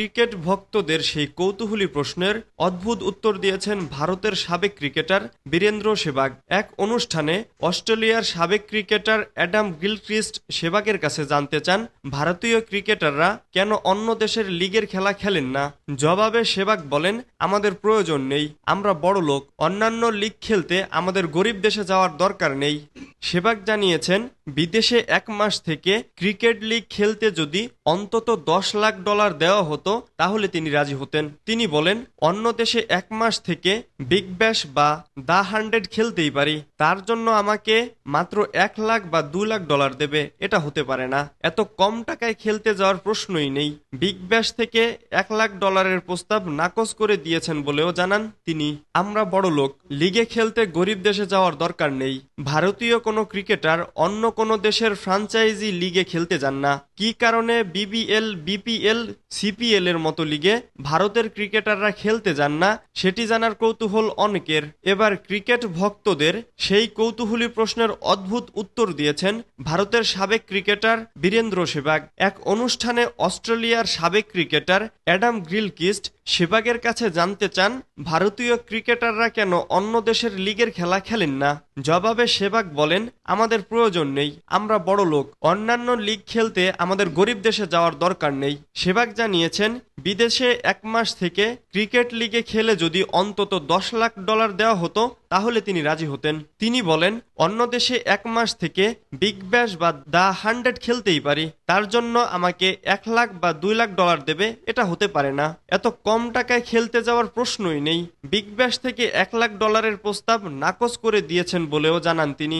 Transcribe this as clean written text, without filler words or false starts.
Cricket ভক্তদের সেই কৌতূহলী প্রশ্নের অদ্ভুত উত্তর দিয়েছেন ভারতের সাবেক ক্রিকেটার বীরেন্দ্র সেহবাগ। এক অনুষ্ঠানে অস্ট্রেলিয়ার সাবেক ক্রিকেটার অ্যাডাম গিলক্রিস্ট সেহবাগের কাছে জানতে চান ভারতীয় ক্রিকেটাররা কেন অন্য দেশের লিগের খেলা খেলেন না। জবাবে সেহবাগ বলেন, আমাদের প্রয়োজন নেই, আমরা বড় লোক, অন্যান্য লিগ খেলতে আমাদের গরিব দেশে যাওয়ার দরকার নেই। সেহবাগ জানিয়েছেন, বিদেশে 1 মাস থেকে ক্রিকেট লিগ খেলতে যদি অন্তত $10 লাখ দেওয়া হতো তাহলে তিনি রাজি হতেন। তিনি বলেন, অন্য দেশে 1 মাস থেকে বিগ ব্যাশ বা দ্য 100 খেলতেই পারি, তার জন্য আমাকে মাত্র 1 লাখ বা $2 লাখ দেবে, এটা হতে পারে না। এত কম টাকায় খেলতে যাওয়ার প্রশ্নই নেই। বিগ ব্যাশ থেকে $1 লাখ প্রস্তাব নাকচ করে দিয়েছেন বলেও জানান তিনি। আমরা বড় লোক, লিগে খেলতে গরিব দেশে যাওয়ার দরকার নেই। ভারতীয় কোনো ক্রিকেটার অন্য কোনো দেশের ফ্র্যাঞ্চাইজি লিগে খেলতে যান না। কি কারণে বিবিএল, বিপিএল, সিপিএল এর মতো লিগে ভারতের ক্রিকেটাররা খেলতে যান না, সেটি জানার কৌতূহল অনেকের। এবার ক্রিকেট ভক্তদের সেই কৌতূহলী প্রশ্নের অদ্ভুত উত্তর দিয়েছেন ভারতের সাবেক ক্রিকেটার বীরেন্দ্র সেহবাগ। এক অনুষ্ঠানে অস্ট্রেলিয়ার সাবেক ক্রিকেটার অ্যাডাম গিলক্রিস্ট সেহবাগের কাছে জানতে চান ভারতীয় ক্রিকেটাররা কেন অন্য দেশের লিগের খেলা খেলেন না। জবাবে সেহবাগ বলেন, আমাদের প্রয়োজন নেই, আমরা বড় লোক, অন্যান্য লিগ খেলতে আমাদের গরিব দেশে যাওয়ার দরকার নেই। সেহবাগ জানিয়েছেন, বিদেশে 1 মাস থেকে ক্রিকেট লিগে খেলে যদি অন্তত $10 লাখ দেওয়া হতো তাহলে তিনি রাজি হতেন। তিনি বলেন, অন্য দেশে 1 মাস থেকে বিগ ব্যাশ বা দ্য 100 খেলতেই পারি, তার জন্য আমাকে 1 লাখ বা $2 লাখ দেবে, এটা হতে পারে না। এত কম টাকায় খেলতে যাওয়ার প্রশ্নই নেই। বিগ ব্যাশ থেকে $1 লাখ প্রস্তাব নাকচ করে দিয়েছেন বলেও জানান তিনি।